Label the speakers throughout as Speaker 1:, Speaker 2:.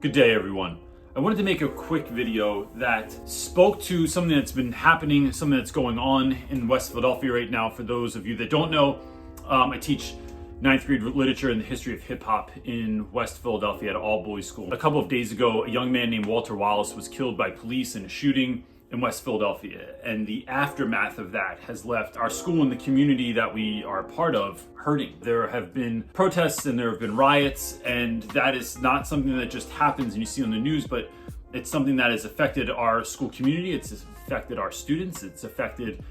Speaker 1: Good day, everyone. I wanted to make a quick video that spoke to something that's been happening, something that's going on in West Philadelphia right now. For those of you that don't know, I teach 9th grade literature and the history of hip hop in West Philadelphia at an all-boys school. A couple of days ago, a young man named Walter Wallace was killed by police in a shooting in West Philadelphia, and the aftermath of that has left our school and the community that we are a part of hurting. There have been protests and there have been riots, and that is not something that just happens and you see on the news, but it's something that has affected our school community, it's affected our students, it's affected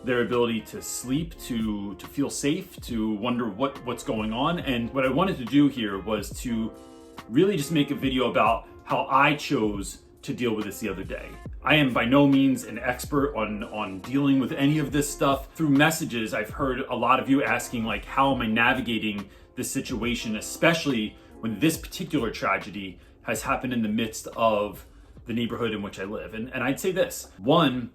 Speaker 1: their ability to sleep, to feel safe, to wonder what's going on. And what I wanted to do here was to really just make a video about how I chose to deal with this the other day. I am by no means an expert on dealing with any of this stuff. Through messages, I've heard a lot of you asking, like, how am I navigating this situation, especially when this particular tragedy has happened in the midst of the neighborhood in which I live. And I'd say this: one,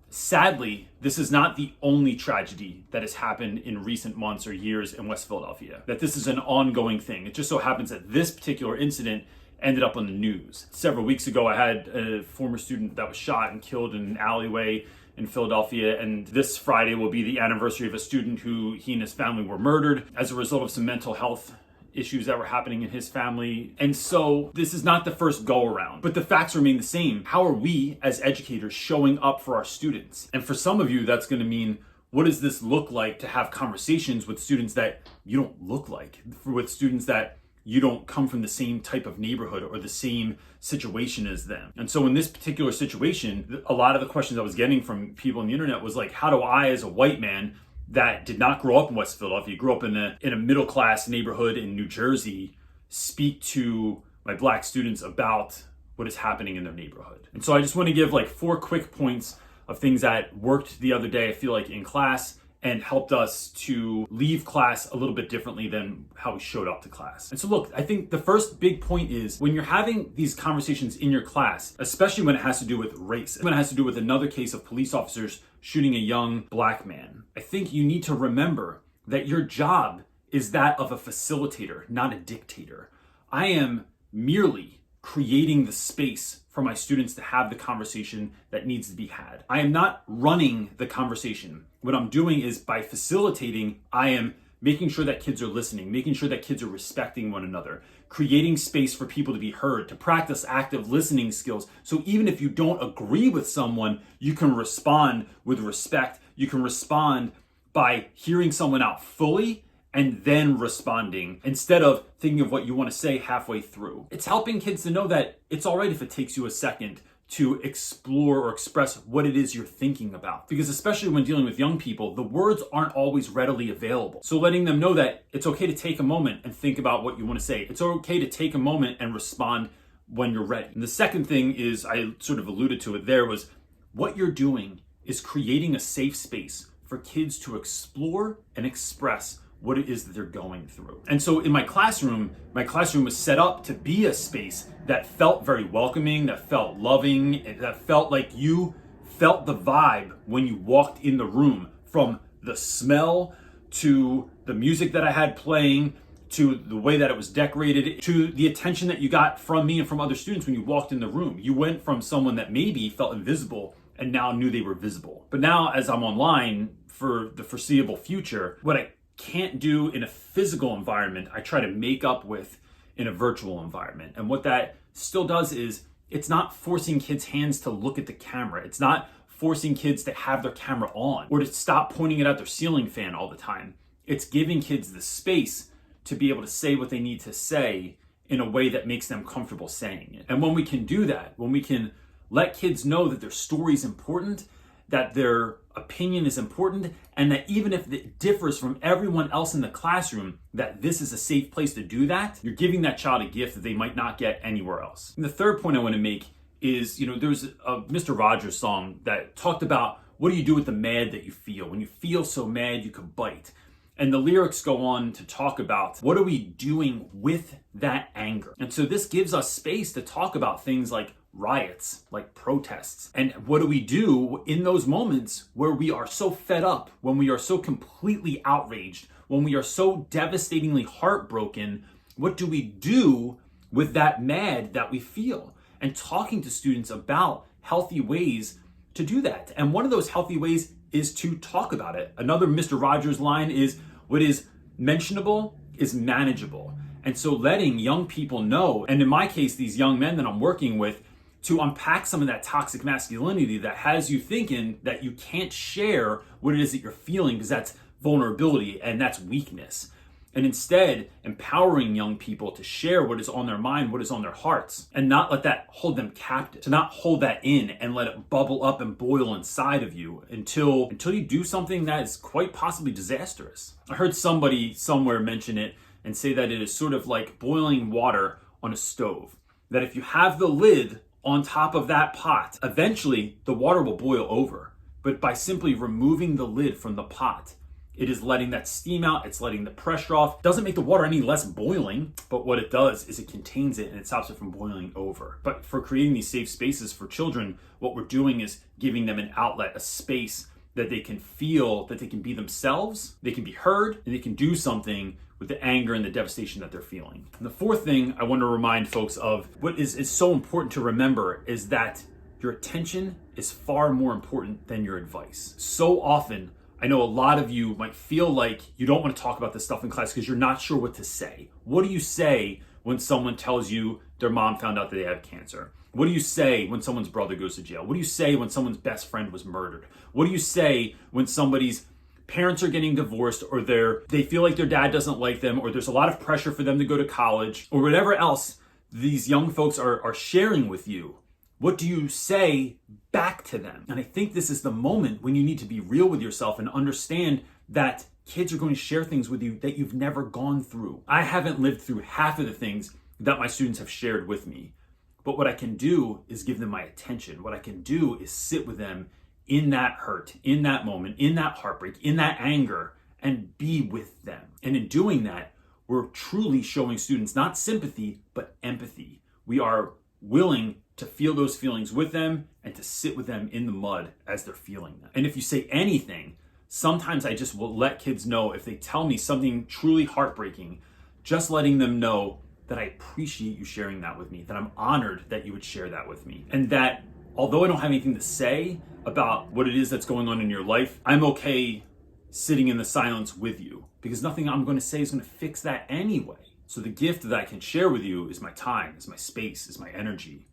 Speaker 1: sadly, this is not the only tragedy that has happened in recent months or years in West Philadelphia, that this is an ongoing thing. It just so happens that this particular incident ended up on the news. Several weeks ago, I had a former student that was shot and killed in an alleyway in Philadelphia, and this Friday will be the anniversary of a student who he and his family were murdered as a result of some mental health issues that were happening in his family. And so this is not the first go around, but the facts remain the same. How are we as educators showing up for our students? And for some of you, that's going to mean, what does this look like to have conversations with students that you don't look like, with students that you don't come from the same type of neighborhood or the same situation as them? And so in this particular situation, a lot of the questions I was getting from people on the internet was like, how do I, as a white man that did not grow up in West Philadelphia, grew up in a middle-class neighborhood in New Jersey, speak to my black students about what is happening in their neighborhood? And so I just want to give like 4 quick points of things that worked the other day, I feel like, in class, and helped us to leave class a little bit differently than how we showed up to class. And so look, I think the first big point is, when you're having these conversations in your class, especially when it has to do with race, when it has to do with another case of police officers shooting a young black man, I think you need to remember that your job is that of a facilitator, not a dictator. I am merely creating the space for my students to have the conversation that needs to be had. I am not running the conversation. What I'm doing is, by facilitating, I am making sure that kids are listening, making sure that kids are respecting one another, creating space for people to be heard, to practice active listening skills. So even if you don't agree with someone, you can respond with respect. You can respond by hearing someone out fully and then responding, instead of thinking of what you want to say halfway through. It's helping kids to know that it's all right if it takes you a second to explore or express what it is you're thinking about. Because especially when dealing with young people, the words aren't always readily available. So letting them know that it's okay to take a moment and think about what you want to say. It's okay to take a moment and respond when you're ready. And the second thing is, I sort of alluded to it there, was what you're doing is creating a safe space for kids to explore and express what it is that they're going through. And so in my classroom was set up to be a space that felt very welcoming, that felt loving, that felt like you felt the vibe when you walked in the room, from the smell to the music that I had playing, to the way that it was decorated, to the attention that you got from me and from other students when you walked in the room. You went from someone that maybe felt invisible and now knew they were visible. But now, as I'm online for the foreseeable future, what I can't do in a physical environment, I try to make up with in a virtual environment. And what that still does is, it's not forcing kids' hands to look at the camera. It's not forcing kids to have their camera on or to stop pointing it at their ceiling fan all the time. It's giving kids the space to be able to say what they need to say in a way that makes them comfortable saying it. And when we can do that, when we can let kids know that their story is important, that their opinion is important, and that even if it differs from everyone else in the classroom, that this is a safe place to do that, you're giving that child a gift that they might not get anywhere else. And the third point I want to make is, there's a Mr. Rogers song that talked about, what do you do with the mad that you feel? When you feel so mad, you could bite. And the lyrics go on to talk about, what are we doing with that anger? And so this gives us space to talk about things like riots, like protests. And what do we do in those moments where we are so fed up, when we are so completely outraged, when we are so devastatingly heartbroken? What do we do with that mad that we feel, and talking to students about healthy ways to do that. And one of those healthy ways is to talk about it. Another Mr. Rogers line is, what is mentionable is manageable. And so letting young people know, and in my case, these young men that I'm working with, to unpack some of that toxic masculinity that has you thinking that you can't share what it is that you're feeling because that's vulnerability and that's weakness. And instead, empowering young people to share what is on their mind, what is on their hearts, and not let that hold them captive, to not hold that in and let it bubble up and boil inside of you until you do something that is quite possibly disastrous. I heard somebody somewhere mention it and say that it is sort of like boiling water on a stove. That if you have the lid on top of that pot, eventually the water will boil over. But by simply removing the lid from the pot, it is letting that steam out, it's letting the pressure off. It doesn't make the water any less boiling, but what it does is it contains it and it stops it from boiling over. But for creating these safe spaces for children, what we're doing is giving them an outlet, a space that they can feel, that they can be themselves, they can be heard, and they can do something with the anger and the devastation that they're feeling. And the fourth thing I want to remind folks of, what is so important to remember, is that your attention is far more important than your advice. So often, I know a lot of you might feel like you don't want to talk about this stuff in class because you're not sure what to say. What do you say when someone tells you their mom found out that they have cancer? What do you say when someone's brother goes to jail? What do you say when someone's best friend was murdered? What do you say when somebody's parents are getting divorced, or they feel like their dad doesn't like them, or there's a lot of pressure for them to go to college, or whatever else these young folks are sharing with you? What do you say back to them? And I think this is the moment when you need to be real with yourself and understand that kids are going to share things with you that you've never gone through. I haven't lived through half of the things that my students have shared with me. But what I can do is give them my attention. What I can do is sit with them in that hurt, in that moment, in that heartbreak, in that anger, and be with them. And in doing that, we're truly showing students not sympathy, but empathy. We are willing to feel those feelings with them and to sit with them in the mud as they're feeling them. And if you say anything, sometimes I just will let kids know, if they tell me something truly heartbreaking, just letting them know that I appreciate you sharing that with me, that I'm honored that you would share that with me. And that although I don't have anything to say about what it is that's going on in your life, I'm okay sitting in the silence with you, because nothing I'm going to say is going to fix that anyway. So the gift that I can share with you is my time, is my space, is my energy,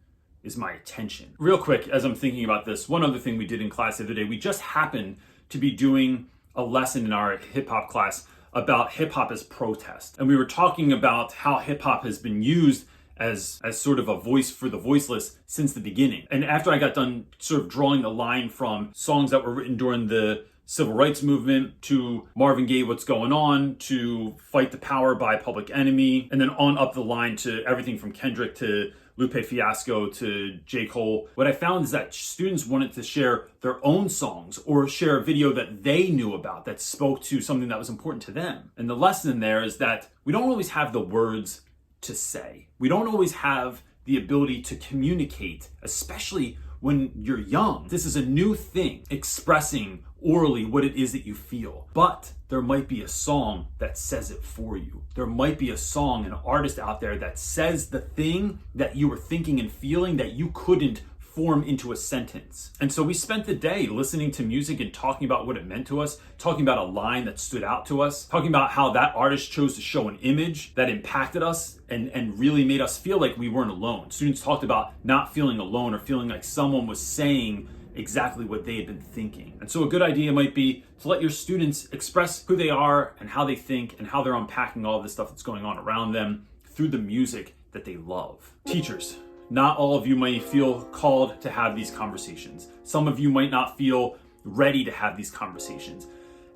Speaker 1: is my attention. Real quick, as I'm thinking about this, one other thing we did in class the other day, we just happened to be doing a lesson in our hip hop class about hip hop as protest. And we were talking about how hip hop has been used as sort of a voice for the voiceless since the beginning. And after I got done sort of drawing the line from songs that were written during the civil rights movement to Marvin Gaye, What's Going On, to Fight the Power by Public Enemy, and then on up the line to everything from Kendrick to Lupe Fiasco to J. Cole, what I found is that students wanted to share their own songs or share a video that they knew about that spoke to something that was important to them. And the lesson there is that we don't always have the words to say. We don't always have the ability to communicate, especially when you're young. This is a new thing, expressing orally what it is that you feel. But there might be a song that says it for you. There might be a song, an artist out there that says the thing that you were thinking and feeling that you couldn't form into a sentence. And so we spent the day listening to music and talking about what it meant to us, talking about a line that stood out to us, talking about how that artist chose to show an image that impacted us and really made us feel like we weren't alone. Students talked about not feeling alone or feeling like someone was saying exactly what they had been thinking. And so a good idea might be to let your students express who they are and how they think and how they're unpacking all of the stuff that's going on around them through the music that they love. Teachers, not all of you may feel called to have these conversations. Some of you might not feel ready to have these conversations.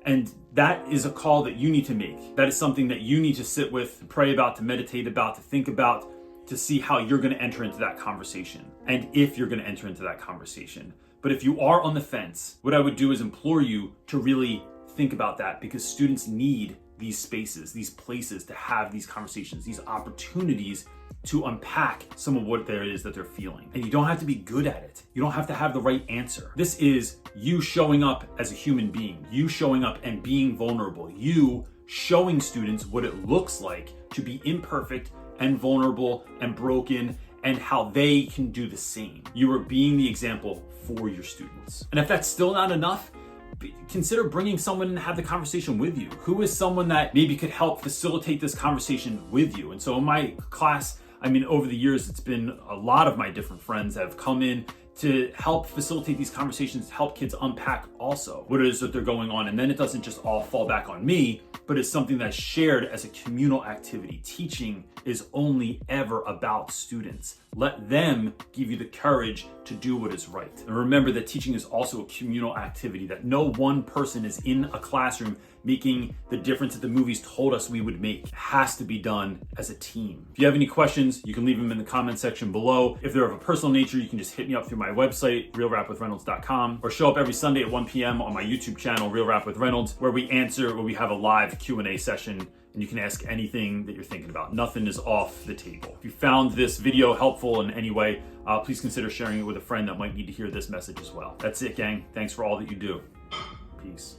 Speaker 1: And that is a call that you need to make. That is something that you need to sit with, to pray about, to meditate about, to think about, to see how you're going to enter into that conversation and if you're going to enter into that conversation. But if you are on the fence, what I would do is implore you to really think about that, because students need these spaces, these places to have these conversations, these opportunities to unpack some of what there is that they're feeling. And you don't have to be good at it. You don't have to have the right answer. This is you showing up as a human being, you showing up and being vulnerable, you showing students what it looks like to be imperfect and vulnerable and broken, and how they can do the same. You are being the example for your students. And if that's still not enough, consider bringing someone and have the conversation with you. Who is someone that maybe could help facilitate this conversation with you? And so in my class, over the years, it's been a lot of my different friends that have come in to help facilitate these conversations, help kids unpack also what it is that they're going on. And then it doesn't just all fall back on me, but it's something that's shared as a communal activity. Teaching is only ever about students. Let them give you the courage to do what is right. And remember that teaching is also a communal activity, that no one person is in a classroom making the difference that the movies told us we would make. It has to be done as a team. If you have any questions, you can leave them in the comment section below. If they're of a personal nature, you can just hit me up through my website, realrapwithreynolds.com, or show up every Sunday at 1 p.m. on my YouTube channel, Real Rap with Reynolds, where we have a live Q&A session, and you can ask anything that you're thinking about. Nothing is off the table. If you found this video helpful in any way, please consider sharing it with a friend that might need to hear this message as well. That's it, gang. Thanks for all that you do. Peace.